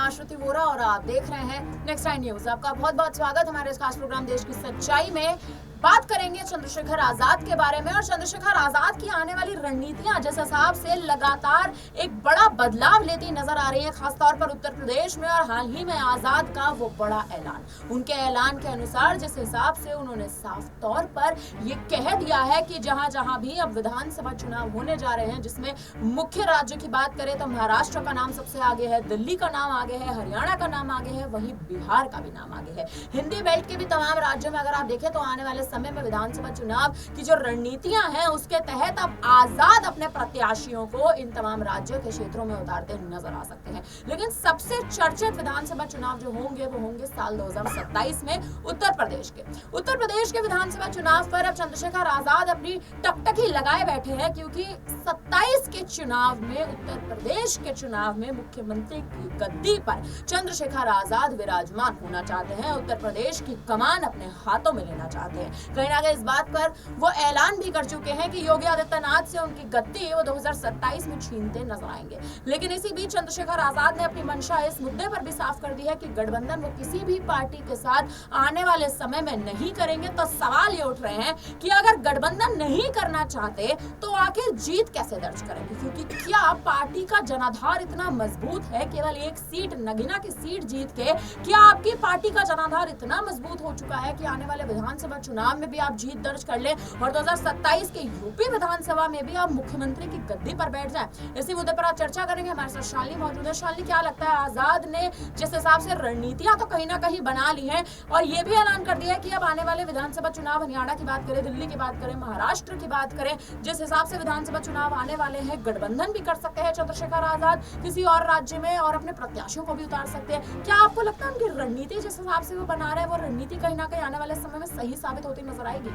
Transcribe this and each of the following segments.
आश्रुति वोरा और आप देख रहे हैं नेक्स्ट टाइम न्यूज। आपका बहुत बहुत स्वागत हमारे इस खास प्रोग्राम देश की सच्चाई में। बात करेंगे चंद्रशेखर आजाद के बारे में और चंद्रशेखर आजाद की आने वाली रणनीतियां जिस हिसाब से लगातार एक बड़ा बदलाव लेती नजर आ रही है, खासतौर पर उत्तर प्रदेश में। और हाल ही में आजाद का वो बड़ा ऐलान, उनके ऐलान के अनुसार जिस हिसाब से उन्होंने साफ तौर पर ये कह दिया है कि जहां जहां भी अब विधानसभा चुनाव होने जा रहे हैं, जिसमें मुख्य राज्य की बात करें तो महाराष्ट्र का नाम सबसे आगे है, दिल्ली का नाम आगे है, हरियाणा का नाम आगे है, वहीं बिहार का भी नाम आगे है। हिंदी बेल्ट के भी तमाम राज्यों में अगर आप देखें तो आने वाले समय में विधानसभा चुनाव की जो रणनीतियां हैं उसके तहत अब आजाद अपने प्रत्याशियों को इन तमाम राज्यों के क्षेत्रों में उतारते नजर आ सकते हैं। लेकिन सबसे चर्चित विधानसभा चुनाव जो होंगे वो होंगे साल 2027 में उत्तर प्रदेश के विधानसभा चुनाव पर अब चंद्रशेखर आजाद अपनी टकटकी लगाए बैठे हैं, क्योंकि 27 के चुनाव में उत्तर प्रदेश के चुनाव में मुख्यमंत्री की गद्दी पर चंद्रशेखर आजाद विराजमान होना चाहते हैं, उत्तर प्रदेश की कमान अपने हाथों में लेना चाहते हैं। कहीं ना कहीं इस बात पर वो ऐलान भी कर चुके हैं कि योगी आदित्यनाथ से उनकी गद्दी वो 2027 में छीनते नजर आएंगे। लेकिन इसी बीच चंद्रशेखर आजाद ने अपनी मंशा इस मुद्दे पर भी साफ कर दी है कि गठबंधन वो किसी भी पार्टी के साथ आने वाले समय में नहीं करेंगे। तो सवाल ये उठ रहे हैं कि अगर गठबंधन नहीं करना चाहते तो आखिर जीत कैसे दर्ज करेंगे, क्योंकि क्या पार्टी का जनाधार इतना मजबूत है, केवल एक सीट नगीना की सीट जीत के क्या आपकी पार्टी का जनाधार इतना मजबूत हो चुका है कि आने वाले विधानसभा चुनाव में भी आप जीत दर्ज कर लें और 2027 के यूपी विधानसभा में भी आप मुख्यमंत्री की गद्दी पर बैठ जाएं? इसी मुद्दे पर आज चर्चा करेंगे। हमारे साथ शालिनी मौजूद है। शालिनी, क्या लगता है आजाद ने जिस हिसाब से रणनीतियां तो कहीं ना कहीं बना ली हैं और ये भी ऐलान कर दिया है कि अब आने वाले विधानसभा चुनाव, हरियाणा की बात करें, दिल्ली की बात करें, महाराष्ट्र की बात करें, जिस हिसाब से विधानसभा चुनाव आने वाले हैं, गठबंधन भी कर सकते हैं चंद्रशेखर आजाद किसी और राज्य में और अपने प्रत्याशियों को भी उतार सकते हैं। क्या आपको लगता है उनकी रणनीति जिस हिसाब से वो बना रहे हैं वो रणनीति कहीं ना कहीं आने वाले समय में सही साबित होती नजर आएगी?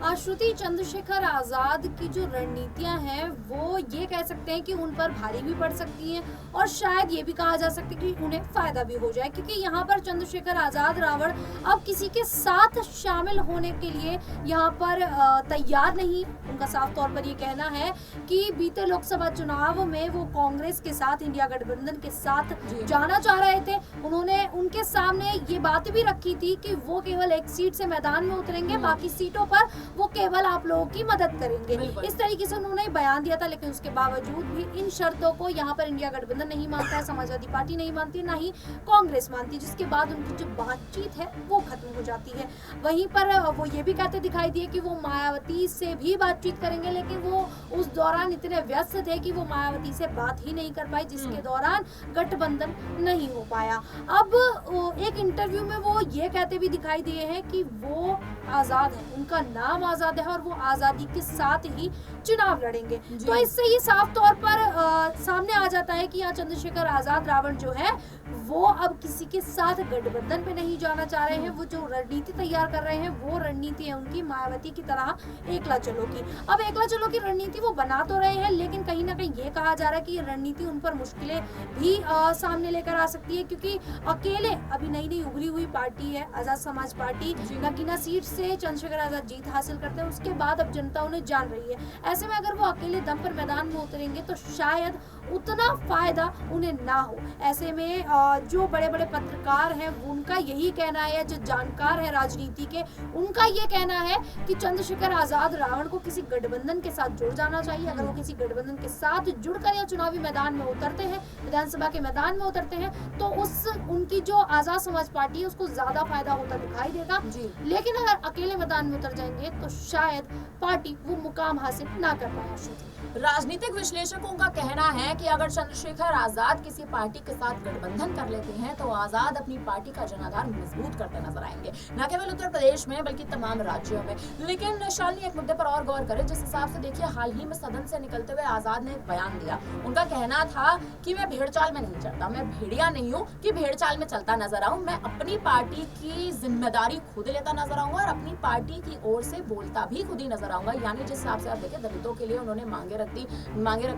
आश्रुति, चंद्रशेखर आजाद की जो रणनीतियां हैं वो ये कह सकते हैं कि उन पर भारी भी पड़ सकती हैं और शायद ये भी कहा जा सकता है कि उन्हें फायदा भी हो जाए, क्योंकि यहाँ पर चंद्रशेखर आजाद रावण अब किसी के साथ शामिल होने के लिए यहाँ पर तैयार नहीं। उनका साफ तौर पर ये कहना है कि बीते लोकसभा चुनाव में वो कांग्रेस के साथ, इंडिया गठबंधन के साथ जाना चाह रहे थे। उन्होंने उनके सामने ये बात भी रखी थी कि वो केवल एक सीट से मैदान में उतरेंगे, बाकी सीटों पर वो केवल आप लोगों की मदद करेंगे। इस तरीके से उन्होंने बयान दिया था। लेकिन उसके बावजूद भी इन शर्तों को यहाँ पर इंडिया गठबंधन नहीं मानता है, समाजवादी पार्टी नहीं मानती, ना ही कांग्रेस मानती, जिसके बाद उनकी जो बातचीत है वो खत्म हो जाती है। वहीं पर वो ये भी कहते दिखाई दिए कि वो मायावती से भी बातचीत करेंगे, लेकिन वो उस दौरान इतने व्यस्त थे कि वो मायावती से बात ही नहीं कर पाए, जिसके दौरान गठबंधन नहीं हो पाया। अब एक इंटरव्यू में वो ये कहते भी दिखाई दिए हैं कि वो आजाद है, उनका नाम आजाद है और वो आजादी के साथ ही चुनाव लड़ेंगे। तो इससे ये साफ तौर पर सामने आ जाता है कि यहाँ चंद्रशेखर आजाद रावण जो है वो अब किसी के साथ गठबंधन पे नहीं जाना चाह रहे हैं। वो जो रणनीति तैयार कर रहे हैं वो रणनीति है उनकी मायावती की तरह एकला चलो की। अब एकला चलो की रणनीति वो बना तो रहे हैं, लेकिन कहीं ना कहीं ये कहा जा रहा है कि ये रणनीति उन पर मुश्किलें भी सामने लेकर आ सकती है, क्योंकि अकेले अभी नई नई उभरी हुई पार्टी है आजाद समाज पार्टी। नगीना सीट से चंद्रशेखर आजाद जीत हासिल करते हैं, उसके बाद अब जनता उन्हें जान रही है। ऐसे में अगर वो अकेले दम पर मैदान में उतरेंगे तो शायद उतना फायदा उन्हें ना हो। ऐसे में जो बड़े बड़े पत्रकार हैं उनका यही कहना है, जो जानकार है राजनीति के उनका ये कहना है कि चंद्रशेखर आजाद रावण को किसी गठबंधन के साथ जुड़ जाना चाहिए। अगर वो किसी गठबंधन के साथ जुड़कर या चुनावी मैदान में उतरते हैं, विधानसभा के मैदान में उतरते हैं, तो उनकी जो आजाद समाज पार्टी है उसको ज्यादा फायदा होता दिखाई देगा। लेकिन अगर अकेले मैदान में उतर जाएंगे तो शायद पार्टी वो मुकाम हासिल ना कर पाए। राजनीतिक विश्लेषकों का कहना है कि अगर चंद्रशेखर आजाद किसी पार्टी के साथ गठबंधन कर लेते हैं तो आजाद अपनी पार्टी का जनाधार मजबूत करते नजर आएंगे, न केवल उत्तर प्रदेश में बल्कि तमाम राज्यों में। लेकिन शालिनी, एक मुद्दे पर और गौर करें। जिस हिसाब से देखिए हाल ही में सदन से निकलते हुए आजाद ने एक बयान दिया। उनका कहना था कि मैं भेड़चाल में नहीं चलता, मैं भेड़िया नहीं हूँ कि भेड़चाल में चलता नजर आऊं, मैं अपनी पार्टी की जिम्मेदारी खुद लेता नजर आऊंगा और अपनी पार्टी की ओर से बोलता भी खुद ही नजर आऊंगा। यानी जिस हिसाब से आप देखें दलितों के लिए उन्होंने मांगे रखते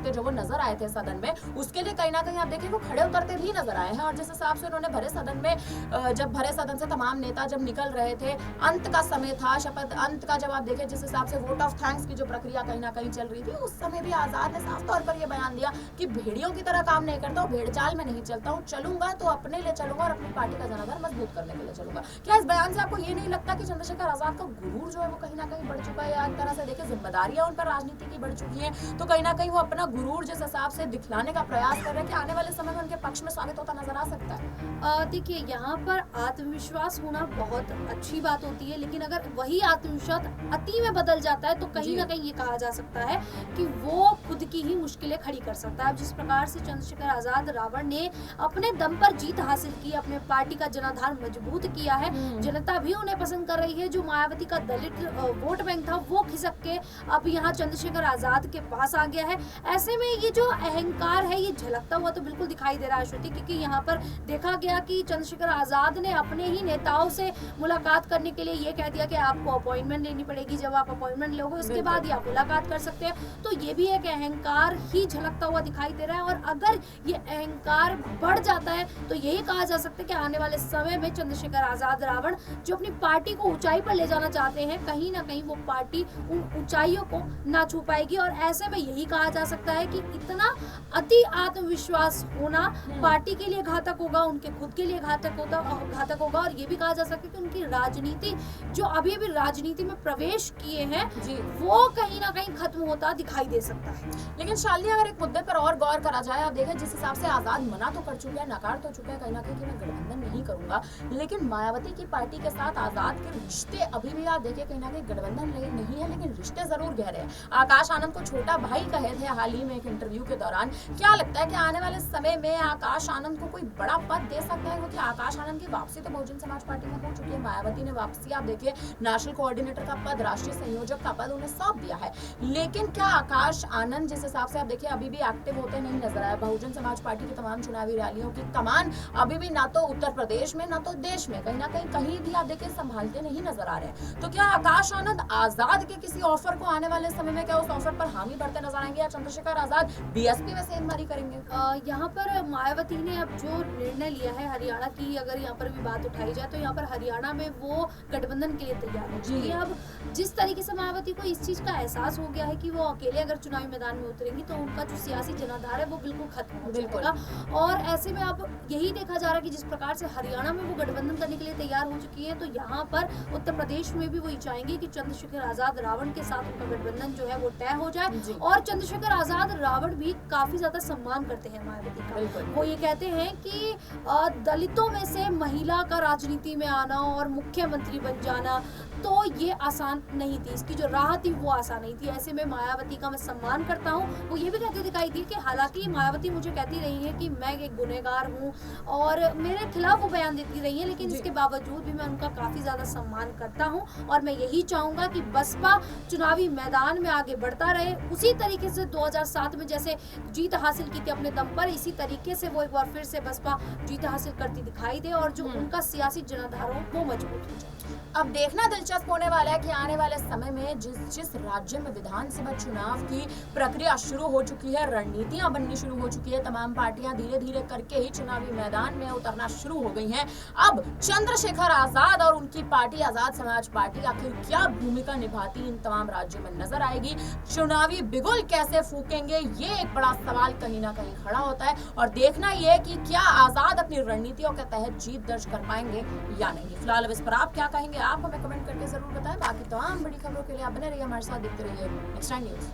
जो वो नजर आए थे सदन सदन में, उसके लिए कहीं ना कहीं आप देखिए वो खड़े उतरते भी नजर आए हैं। और जिस हिसाब से उन्होंने भरे सदन में जब भरे सदन से तमाम नेता जब निकल रहे थे, अंत का समय था, शपथ अंत का जब आप देखें जिस हिसाब से वोट ऑफ थैंक्स की जो प्रक्रिया कहीं ना कहीं चल रही थी, उस समय भी आजाद ने साफ तौर पर यह बयान दिया कि भेड़ियों की तरह काम नहीं करता हूँ, भेड़ चाल में नहीं चलता हूँ, चलूंगा तो अपने लिए चलूंगा और अपनी पार्टी का जनाधार मजबूत करने के लिए चलूंगा। क्या इस बयान से आपको ये नहीं लगता कि चंद्रशेखर आजाद का गुरूर जो है वो कहीं ना कहीं बढ़ चुका है, या एक तरह से देखिए जिम्मेदारियां उन पर राजनीति की बढ़ चुकी है, तो कहीं ना कहीं वो अपना गुरूर जिस हिसाब से दिखलाने का प्रयास कर रहे हैं कि आने वाले समय में उनके पक्ष में स्वागत होता नजर आ सकता है? देखिए, यहाँ पर आत्मविश्वास होना बहुत अच्छी बात होती है, लेकिन अगर वही आत्मविश्वास अति में बदल जाता है तो कहीं ना कहीं ये कहा जा सकता है कि वो खुद की ही मुश्किलें खड़ी कर सकता है। अब जिस प्रकार से चंद्रशेखर आजाद रावण ने अपने दम पर जीत हासिल की, अपने पार्टी का जनाधार मजबूत किया है, जनता भी उन्हें पसंद कर रही है, जो मायावती का दलित वोट बैंक था वो खिसक के अब यहाँ चंद्रशेखर आजाद के पास आ गया है। ऐसे में ये जो अहंकार है ये झलकता हुआ तो बिल्कुल दिखाई दे रहा है श्रुति, क्योंकि यहाँ पर देखा गया कि चंद्रशेखर आजाद ने अपने ही नेताओं से मुलाकात करने के लिए ये कह दिया कि आपको अपॉइंटमेंट लेनी पड़ेगी, जब आप अपॉइंटमेंट लोगे उसके बाद ही आप मुलाकात कर सकते हैं। तो ये भी एक अहंकार ही झलकता हुआ दिखाई दे रहा है, और अगर ये अहंकार बढ़ जाता है तो यही कहा जा सकता है कि आने वाले समय में चंद्रशेखर आजाद रावण जो अपनी पार्टी को ऊंचाई पर ले जाना चाहते हैं, कहीं ना कहीं वो पार्टी उन ऊंचाइयों को ना छू पाएगी। और ऐसे में यही कहा जा सकता है कि इतना अति आत्मविश्वास होना पार्टी के लिए घातक होगा, उनके खुद के लिए घातक होगा। और ये भी कहा जा सकता है कि उनकी राजनीति जो अभी अभी राजनीति में प्रवेश किए हैं वो कहीं ना कहीं खत्म होता दिखाई दे सकता है। लेकिन शालिनी, अगर एक मुद्दे पर और गौर करा जाए, आप देखें जिस हिसाब से आजाद मना तो कर चुके हैं, नकार तो चुके हैं कहीं ना कहीं कि मैं गठबंधन नहीं करूंगा, लेकिन मायावती की पार्टी के साथ आजाद के रिश्ते अभी भी आप देखिए कहीं ना कहीं गठबंधन नहीं है, लेकिन रिश्ते जरूर गहरे हैं। आकाश आनंद को छोटा भाई कहे थे हाल ही में एक इंटरव्यू के दौरान। क्या लगता है कि आने वाले समय में आकाश आनंद को कोई बड़ा पद दे सकता है? क्योंकि आकाश आनंद की वापसी तो बहुजन समाज पार्टी में हो चुकी है, मायावती ने वापसी आप देखिए नेशनल कोऑर्डिनेटर का पद, राष्ट्रीय संयोजक का पद उन्हें सौंप दिया है, लेकिन क्या आकाश आनंद जिस हिसाब से आप देखिए अभी भी एक्टिव होते नहीं नजर आया। बहुजन समाज पार्टी की तमाम चुनावी रैलियों की कमान अभी भी ना तो उत्तर प्रदेश में ना तो देश में कहीं ना कहीं भी आप देखिए संभालते नहीं नजर आ रहे हैं। तो क्या आकाश आनंद आजाद के किसी ऑफर को आने वाले समय में क्या उस ऑफर पर हामी भरते नजर आएंगे, या चंद्रशेखर आजाद बीएसपी में सेंधमारी करेंगे? यहाँ पर मायावती ने अब जो निर्णय लिया है हरियाणा की, अगर यहाँ पर भी बात उठाई जाए तो यहाँ पर हरियाणा में वो गठबंधन के लिए तैयार हो चुकी है। अब जिस तरीके से मायावती को इस चीज का एहसास हो गया है कि वो अकेले अगर चुनावी मैदान में उतरेंगी तो उनका जो सियासी जनाधार है वो बिल्कुल खत्म हो जाएगा। और ऐसे में अब यही देखा जा रहा है कि जिस प्रकार से हरियाणा में वो गठबंधन करने के लिए तैयार हो चुकी है, तो यहाँ पर उत्तर प्रदेश में भी वही चाहेंगे कि चंद्रशेखर आजाद रावण के साथ उनका गठबंधन जो है वो तय हो जाए। और चंद्रशेखर आजाद रावण भी काफी ज्यादा सम्मान करते हैं मायावती का। वो ये कहते हैं कि दलितों में से महिला का राजनीति में आना और मुख्यमंत्री बन जाना तो ये आसान नहीं थी, इसकी जो राह थी वो आसान नहीं थी। ऐसे में मायावती का मैं सम्मान करता हूँ। वो ये भी कहते दिखाई दी कि हालांकि मायावती मुझे कहती रही है कि मैं एक गुनहगार हूँ और मेरे खिलाफ वो बयान देती रही है, लेकिन इसके बावजूद भी मैं उनका काफी ज्यादा सम्मान करता हूँ। और मैं यही चाहूंगा कि बसपा चुनावी मैदान में आगे बढ़ता रहे, उसी तरीके से 2007 में जैसे जीत हासिल की थी अपने दम पर, इसी तरीके से वो एक बार फिर से बसपा जीत हासिल करती दिखाई दे और जो उनका सियासी जनाधार हो वो मजबूत हो जाए। अब देखना दिलचस्प होने वाला है कि आने वाले समय में जिस राज्य में विधानसभा चुनाव की प्रक्रिया शुरू हो चुकी है, रणनीतियां बननी शुरू हो चुकी है, तमाम पार्टियां धीरे धीरे करके ही चुनावी मैदान में उतरना शुरू हो गई हैं। अब चंद्रशेखर आजाद और उनकी पार्टी आजाद समाज पार्टी आखिर क्या भूमिका निभाती इन तमाम राज्यों में नजर आएगी, चुनावी बिगुल कैसे फूकेंगे, ये एक बड़ा सवाल कहीं ना कहीं खड़ा होता है। और देखना ये कि क्या आजाद अपनी रणनीतियों के तहत जीत दर्ज कर पाएंगे या नहीं। फिलहाल अब इस पर आप क्या कहेंगे, आप हमें कमेंट करके जरूर बताएं। बाकी तमाम बड़ी खबरों के लिए आप बने रहिए हमारे साथ, देखते रहिए नेक्स्ट टाइम न्यूज।